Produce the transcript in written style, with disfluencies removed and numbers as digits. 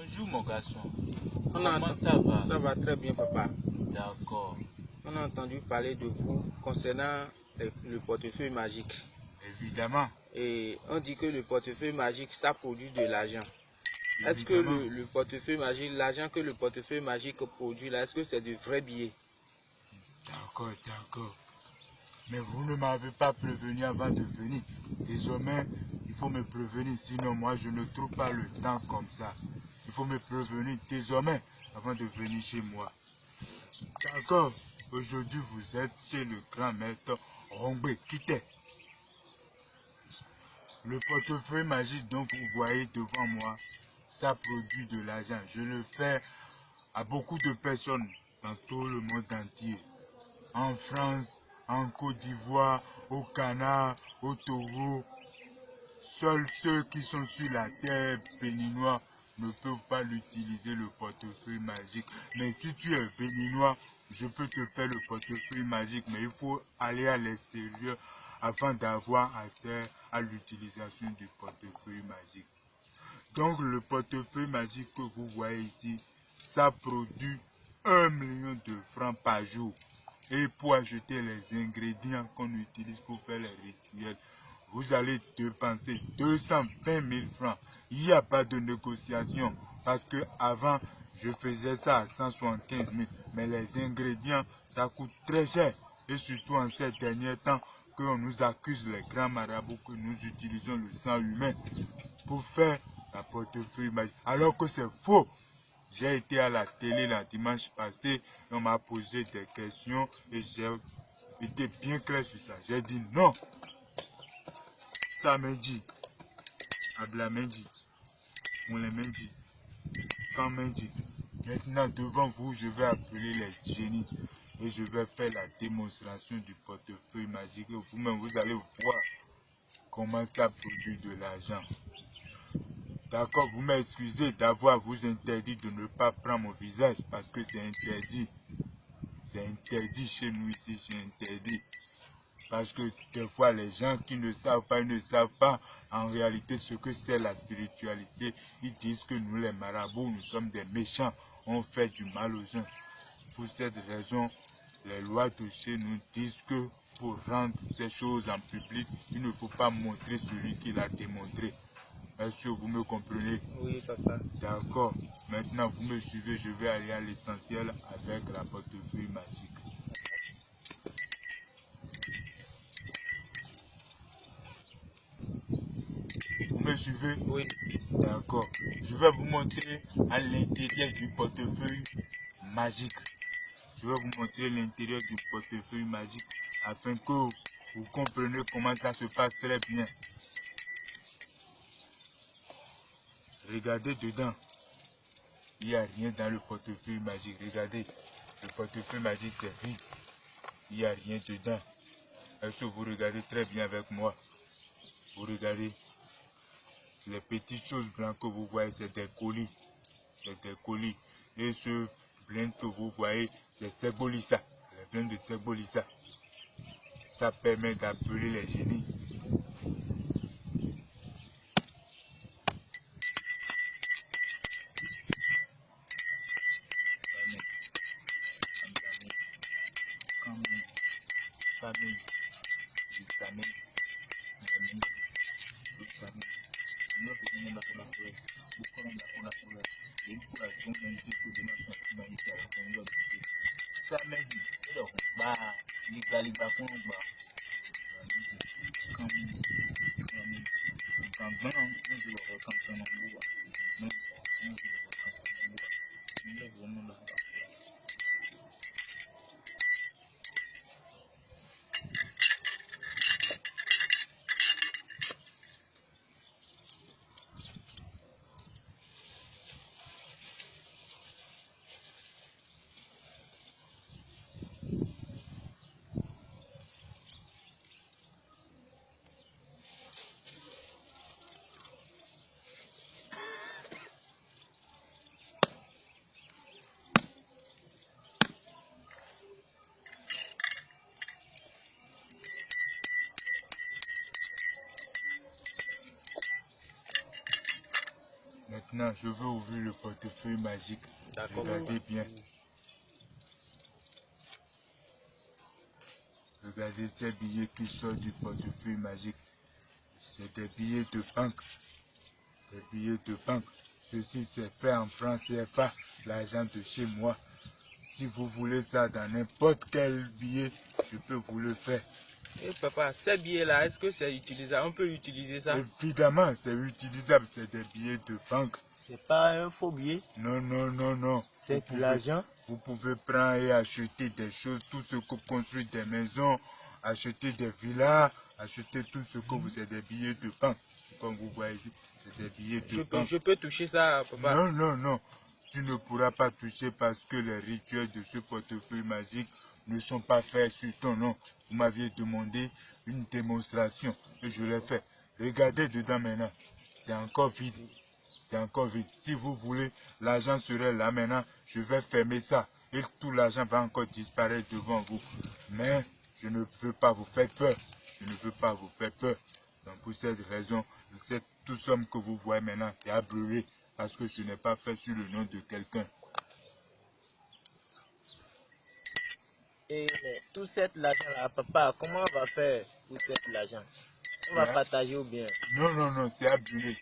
Bonjour mon garçon. Comment ça va? Ça va très bien, papa. D'accord. On a entendu parler de vous concernant le portefeuille magique. Évidemment. Et on dit que le portefeuille magique, ça produit de l'argent. Est-ce que le portefeuille magique, l'argent que le portefeuille magique produit là, est-ce que c'est de vrais billets? D'accord, d'accord. Mais vous ne m'avez pas prévenu avant de venir. Désormais, il faut me prévenir, sinon moi je ne trouve pas le temps comme ça. Il faut me prévenir désormais avant de venir chez moi. D'accord. Aujourd'hui, vous êtes chez le grand maître Rongbe Quittez. Le portefeuille magique dont vous voyez devant moi, ça produit de l'argent. Je le fais à beaucoup de personnes dans tout le monde entier. En France, en Côte d'Ivoire, au Ghana, au Togo. Seuls ceux qui sont sur la terre béninois ne peuvent pas l'utiliser, le portefeuille magique. Mais si tu es béninois, je peux te faire le portefeuille magique, mais il faut aller à l'extérieur afin d'avoir accès à l'utilisation du portefeuille magique. Donc le portefeuille magique que vous voyez ici, ça produit 1 million de francs par jour. Et pour acheter les ingrédients qu'on utilise pour faire les rituels, vous allez dépenser 220 000 francs. Il n'y a pas de négociation parce que avant je faisais ça à 175 000. Mais les ingrédients, ça coûte très cher. Et surtout en ces derniers temps qu'on nous accuse les grands marabouts que nous utilisons le sang humain pour faire la portefeuille magique. Alors que c'est faux. J'ai été à la télé le dimanche passé et on m'a posé des questions et j'ai été bien clair sur ça. J'ai dit non. Samedi, Ablamendi, Moulemendi, Kamendi. Maintenant, devant vous, je vais appeler les génies et je vais faire la démonstration du portefeuille magique. Et vous-même, vous allez voir comment ça produit de l'argent. D'accord, vous m'excusez d'avoir vous interdit de ne pas prendre mon visage parce que c'est interdit. C'est interdit chez nous ici, c'est interdit. Parce que des fois, les gens qui ne savent pas, ils ne savent pas en réalité ce que c'est la spiritualité. Ils disent que nous, les marabouts, nous sommes des méchants. On fait du mal aux gens. Pour cette raison, les lois de chez nous disent que pour rendre ces choses en public, il ne faut pas montrer celui qui l'a démontré. Est-ce que vous me comprenez? Oui, papa. D'accord. Maintenant, vous me suivez, je vais aller à l'essentiel avec la portefeuille magique. Vous me suivez? Oui. D'accord. Je vais vous montrer à l'intérieur du portefeuille magique. Je vais vous montrer l'intérieur du portefeuille magique afin que vous compreniez comment ça se passe très bien. Regardez dedans. Il n'y a rien dans le portefeuille magique. Regardez. Le portefeuille magique, c'est vide. Il n'y a rien dedans. Est-ce que vous regardez très bien avec moi? Vous regardez. Les petites choses blanches que vous voyez, c'est des colis. C'est des colis. Et ce blend que vous voyez, c'est Segbolissa. C'est le blend de Segbolissa. Ça permet d'appeler les génies. Maintenant, je veux ouvrir le portefeuille magique. D'accord. Regardez bien. Regardez ces billets qui sortent du portefeuille magique. C'est des billets de banque. Des billets de banque. Ceci, c'est fait en francs CFA, l'argent de chez moi. Si vous voulez ça dans n'importe quel billet, je peux vous le faire. Et papa, ces billets-là, est-ce que c'est utilisable? On peut utiliser ça? Évidemment, c'est utilisable. C'est des billets de banque. C'est pas un faux billet. Non, non, non, non. C'est de l'argent. Vous pouvez prendre et acheter des choses, tout ce que construire des maisons, acheter des villas, acheter tout ce que vous avez des billets de banque. Comme vous voyez ici, c'est des billets de banque. Je peux toucher ça, papa? Non, non, non. Tu ne pourras pas toucher parce que les rituels de ce portefeuille magique ne sont pas faits sur ton nom. Vous m'aviez demandé une démonstration et je l'ai fait. Regardez dedans maintenant. C'est encore vide. C'est encore vide. Si vous voulez, l'argent serait là maintenant. Je vais fermer ça. Et tout l'argent va encore disparaître devant vous. Mais je ne veux pas vous faire peur. Je ne veux pas vous faire peur. Donc pour cette raison, toute somme que vous voyez maintenant, c'est à brûler. Parce que ce n'est pas fait sur le nom de quelqu'un. Et tout cet argent-là, papa, comment on va faire pour cet argent? On va partager ou bien? Non, non, non, c'est à brûler.